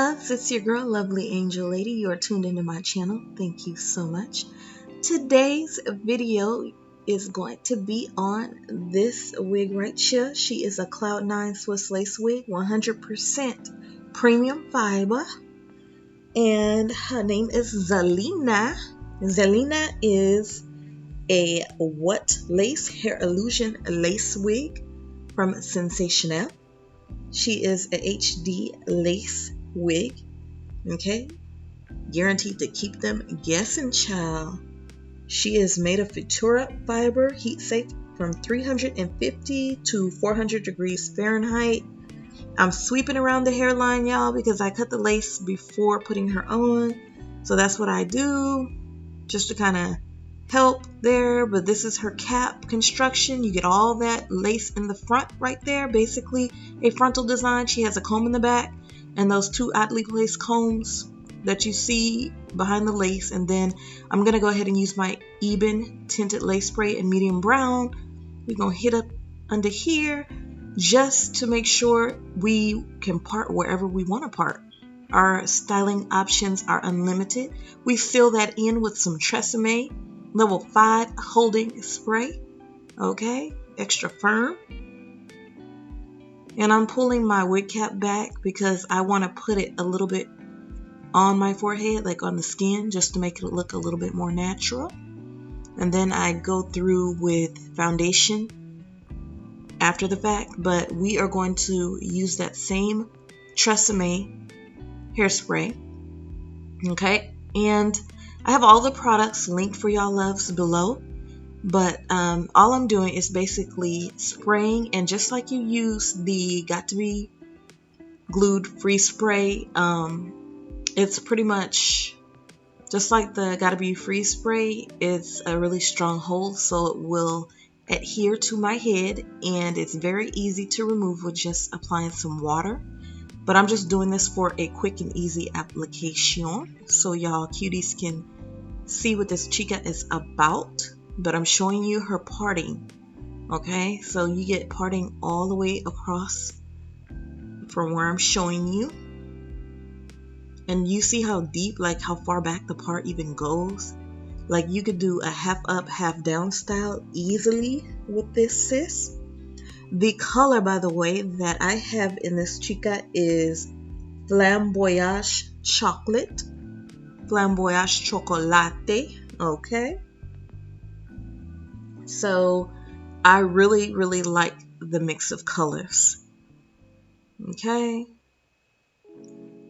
loves, it's your girl, Lovely Angel Lady. You are tuned into my channel. Thank you so much. Today's video is going to be on this wig right here. She is a Cloud 9 Swiss Lace Wig, 100% premium fiber. And her name is Zelena. Zelena is a what lace hair illusion lace wig from Sensationnel. She is a HD lace wig, okay? Guaranteed to keep them guessing, child. She is made of futura fiber, heat safe from 350 to 400 degrees Fahrenheit. I'm sweeping around the hairline, y'all, because I cut the lace before putting her on. So that's what I do, just to kind of help there. But this is her cap construction. You get all that lace in the front right there, basically a frontal design. She has a comb in the back and those two oddly placed combs that you see behind the lace. And then I'm gonna go ahead and use my Ebin tinted lace spray in medium brown. We're gonna hit up under here just to make sure we can part wherever we want to part. Our styling options are unlimited. We fill that in with some Tresemme level 5 holding spray, okay, extra firm. And I'm pulling my wig cap back because I want to put it a little bit on my forehead, like on the skin, just to make it look a little bit more natural. And then I go through with foundation after the fact, but we are going to use that same Tresemme hairspray, okay? And I have all the products linked for y'all loves below, but all I'm doing is basically spraying, and just like you use the Got to Be Glued free spray, it's pretty much just like the Gotta Be Free spray. It's a really strong hold, so it will adhere to my head, and it's very easy to remove with just applying some water. But I'm just doing this for a quick and easy application so y'all cuties can see what this chica is about. But I'm showing you her parting, okay? So you get parting all the way across from where I'm showing you. And you see how deep, like how far back the part even goes. Like you could do a half up, half down style easily with this, sis. The color, by the way, that I have in this chica is Flamboyage Chocolate. Flamboyage Chocolate, okay? So I really, really like the mix of colors, okay?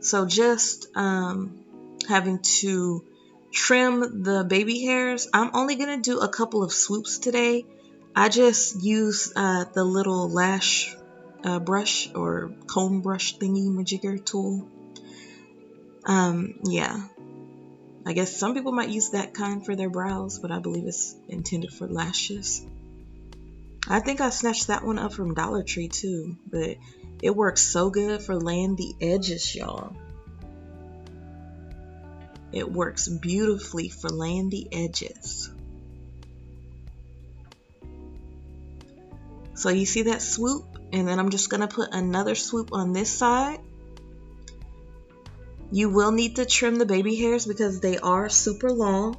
So just having to trim the baby hairs. I'm only gonna do a couple of swoops today. I just use the little lash brush or comb brush thingy majigger tool. Yeah, I guess some people might use that kind for their brows, but I believe it's intended for lashes. I think I snatched that one up from Dollar Tree too, but it works so good for laying the edges, y'all. It works beautifully for laying the edges. So you see that swoop, and then I'm just gonna put another swoop on this side. You will need to trim the baby hairs because they are super long.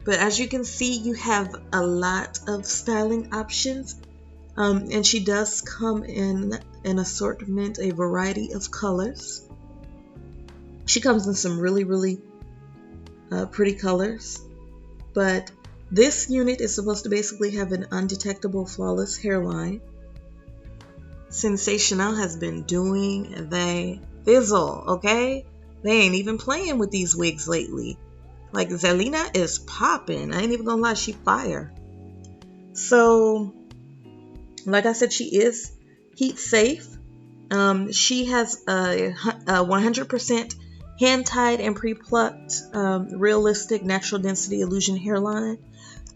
But as you can see, you have a lot of styling options. And she does come in an assortment, a variety of colors. She comes in some really, really pretty colors. But this unit is supposed to basically have an undetectable, flawless hairline. Sensationnel has been doing the fizzle, okay? They ain't even playing with these wigs lately. Like, Zelena is popping. I ain't even gonna lie, she fire. So, like I said, she is heat safe. She has a 100% hand-tied and pre-plucked realistic natural density illusion hairline.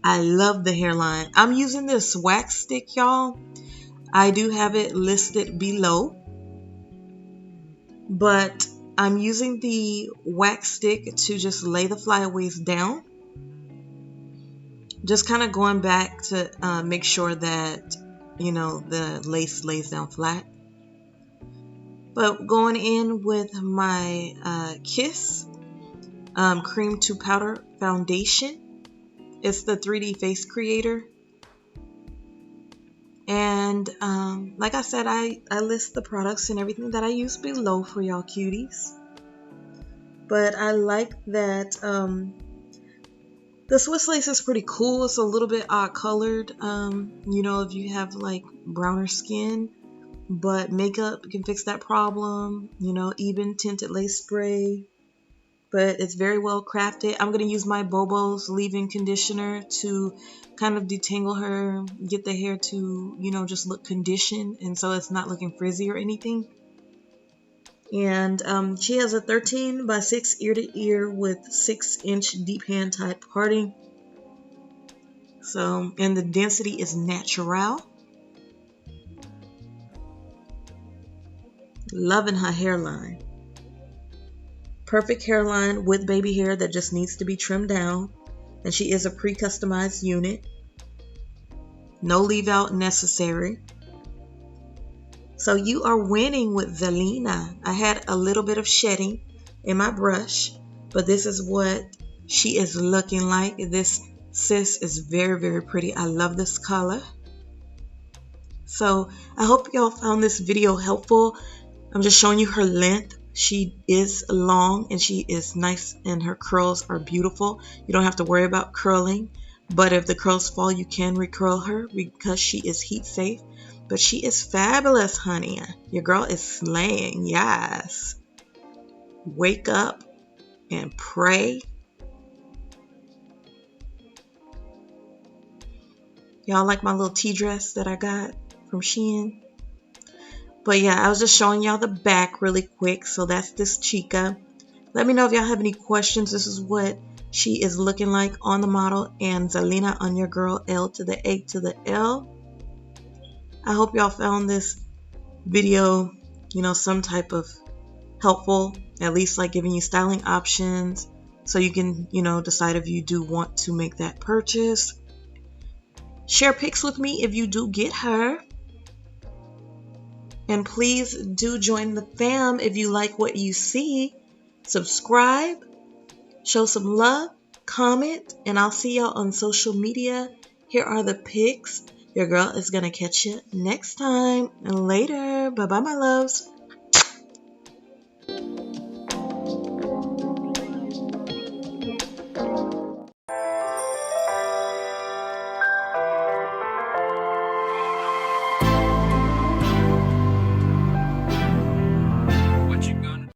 I love the hairline. I'm using this wax stick, y'all. I do have it listed below, but I'm using the wax stick to just lay the flyaways down. Just kind of going back to make sure that, you know, the lace lays down flat. But going in with my Kiss Cream to Powder Foundation. It's the 3D Face Creator. And like I said, I list the products and everything that I use below for y'all cuties. But I like that the Swiss Lace is pretty cool. It's a little bit odd colored, you know, if you have like browner skin. But makeup can fix that problem, you know, even tinted lace spray. But it's very well crafted. I'm going to use my Bobo's leave-in conditioner to kind of detangle her, get the hair to, you know, just look conditioned, and so it's not looking frizzy or anything. And she has a 13 by 6 ear to ear with 6-inch deep hand type parting. So, and the density is natural. Loving her hairline. Perfect hairline with baby hair that just needs to be trimmed down. And she is a pre-customized unit. No leave out necessary. So you are winning with Zelena. I had a little bit of shedding in my brush, but this is what she is looking like. This sis is very, very pretty. I love this color. So I hope y'all found this video helpful. I'm just showing you her length. She is long and she is nice and her curls are beautiful. You don't have to worry about curling, but if the curls fall, you can recurl her because she is heat safe. But she is fabulous, honey. Your girl is slaying. Yes. Wake up and pray. Y'all like my little tea dress that I got from Shein? But yeah, I was just showing y'all the back really quick. So that's this chica. Let me know if y'all have any questions. This is what she is looking like on the model. And Zelena on your girl, L to the A to the L. I hope y'all found this video, you know, some type of helpful, at least like giving you styling options so you can, you know, decide if you do want to make that purchase. Share pics with me if you do get her. And please do join the fam if you like what you see. Subscribe, show some love, comment, and I'll see y'all on social media. Here are the pics. Your girl is going to catch you next time. And later. Bye-bye, my loves.